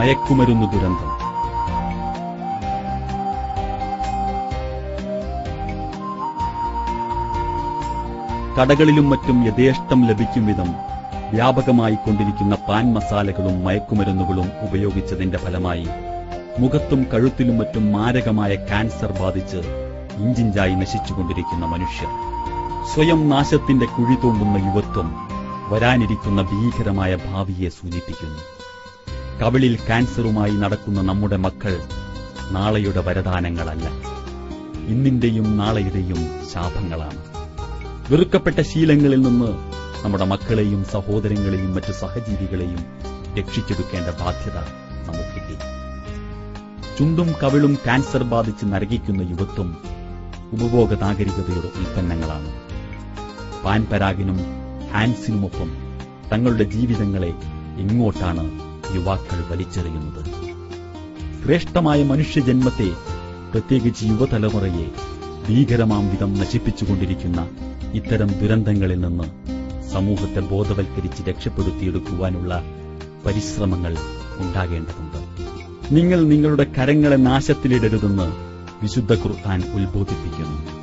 മയക്കുമരുന്ന് ദുരന്തം. കടകളിലും മറ്റും യഥേഷ്ടം ലഭിക്കും വിധം വ്യാപകമായി കൊണ്ടിരിക്കുന്ന പാൻ മസാലകളും മയക്കുമരുന്നുകളും ഉപയോഗിച്ചതിന്റെ ഫലമായി മുഖത്തും കഴുത്തിലും മറ്റും മാരകമായ ക്യാൻസർ ബാധിച്ച് ഇഞ്ചിഞ്ചായി നശിച്ചുകൊണ്ടിരിക്കുന്ന മനുഷ്യർ. സ്വയം നാശത്തിന്റെ കുഴി തോണ്ടുന്ന യുവത്വം വരാനിരിക്കുന്ന ഭീകരമായ ഭാവിയെ സൂചിപ്പിക്കുന്നു. കവിളിൽ ക്യാൻസറുമായി നടക്കുന്ന നമ്മുടെ മക്കൾ നാളെയുടെ വരദാനങ്ങളല്ല, ഇന്നിന്റെയും നാളെയുടെയും ശാപങ്ങളാണ്. വെറുക്കപ്പെട്ട ശീലങ്ങളിൽ നിന്ന് നമ്മുടെ മക്കളെയും സഹോദരങ്ങളെയും മറ്റു സഹജീവികളെയും രക്ഷിച്ചെടുക്കേണ്ട ബാധ്യത നമുക്കില്ല. ചുണ്ടും കവിളും ക്യാൻസർ ബാധിച്ച് നരകിക്കുന്ന യുവത്വം ഉപഭോഗ നാഗരികതയുടെ ഉൽപ്പന്നങ്ങളാണ്. പാൻപരാഗിനും ഹാൻസിനുമൊപ്പം തങ്ങളുടെ ജീവിതങ്ങളെ എങ്ങോട്ടാണ് യുവാക്കൾ വലിച്ചെറിയുന്നത്? ശ്രേഷ്ഠമായ മനുഷ്യജന്മത്തെ, പ്രത്യേകിച്ച് യുവതലമുറയെ ഭീകരമാം വിധം നശിപ്പിച്ചുകൊണ്ടിരിക്കുന്ന ഇത്തരം ദുരന്തങ്ങളിൽ നിന്ന് സമൂഹത്തെ ബോധവൽക്കരിച്ച് രക്ഷപ്പെടുത്തിയെടുക്കുവാനുള്ള പരിശ്രമങ്ങൾ ഉണ്ടാകേണ്ടതുണ്ട്. നിങ്ങൾ നിങ്ങളുടെ കരങ്ങളെ നാശത്തിലിടരുതെന്ന് വിശുദ്ധ ഖുർആൻ ഉത്ബോധിപ്പിക്കുന്നു.